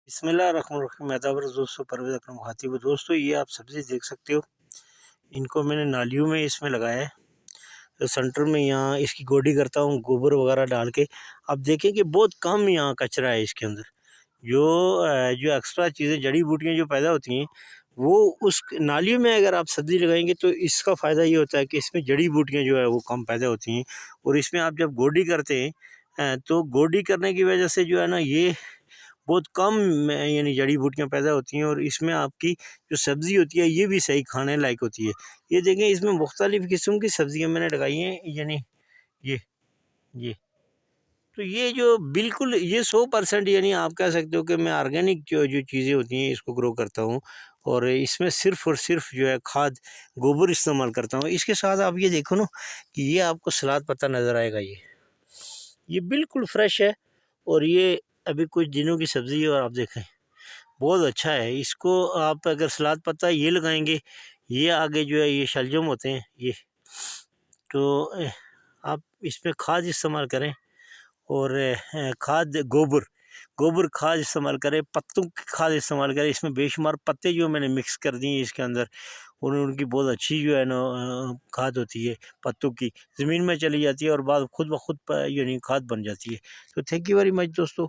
बिस्मिल्लाहिर्रहमानिर्रहीम। दोस्तों, परवेज़ अकरम ख़ातिब। दोस्तों, ये आप सब्ज़ी देख सकते हो, इनको मैंने नालियों में इसमें लगाया है। तो सेंटर में यहाँ इसकी गोडी करता हूँ गोबर वगैरह डाल के। आप देखें कि बहुत कम यहाँ कचरा है इसके अंदर। जो एक्स्ट्रा चीज़ें जड़ी बूटियाँ जो पैदा होती हैं, वो उस नालियों में अगर आप सब्ज़ी लगाएंगे तो इसका फ़ायदा ये होता है कि इसमें जड़ी बूटियाँ जो है वो कम पैदा होती हैं। और इसमें आप जब गोडी करते हैं तो गोडी करने की वजह से जो है ना, ये बहुत कम यानी जड़ी बूटियाँ पैदा होती हैं और इसमें आपकी जो सब्ज़ी होती है ये भी सही खाने लायक होती है। ये देखें, इसमें मुख्तलिफ़ किस्म की सब्ज़ियाँ मैंने लगाई हैं, यानी ये ये तो ये जो बिल्कुल ये 100% यानी आप कह सकते हो कि मैं ऑर्गेनिक जो जो चीज़ें होती हैं इसको ग्रो करता हूँ। और इसमें सिर्फ़ और सिर्फ जो है खाद गोबर इस्तेमाल करता हूँ। इसके साथ आप ये देखो ना कि ये आपको सलाद पत्ता नज़र आएगा, ये बिल्कुल फ्रेश है। और ये अभी कुछ दिनों की सब्ज़ी है और आप देखें बहुत अच्छा है। इसको आप अगर सलाद पत्ता ये लगाएंगे, ये आगे जो है ये शलजम होते हैं ये, तो आप इसमें खाद इस्तेमाल करें। और खाद गोबर गोबर खाद इस्तेमाल करें, पत्तों की खाद इस्तेमाल करें। इसमें बेशुमार पत्ते जो मैंने मिक्स कर दिए इसके अंदर, और उनकी बहुत अच्छी जो है ना खाद होती है। पत्तों की ज़मीन में चली जाती है और बाद खुद ब खुद यानी खाद बन जाती है। तो थैंक यू वेरी मच दोस्तों।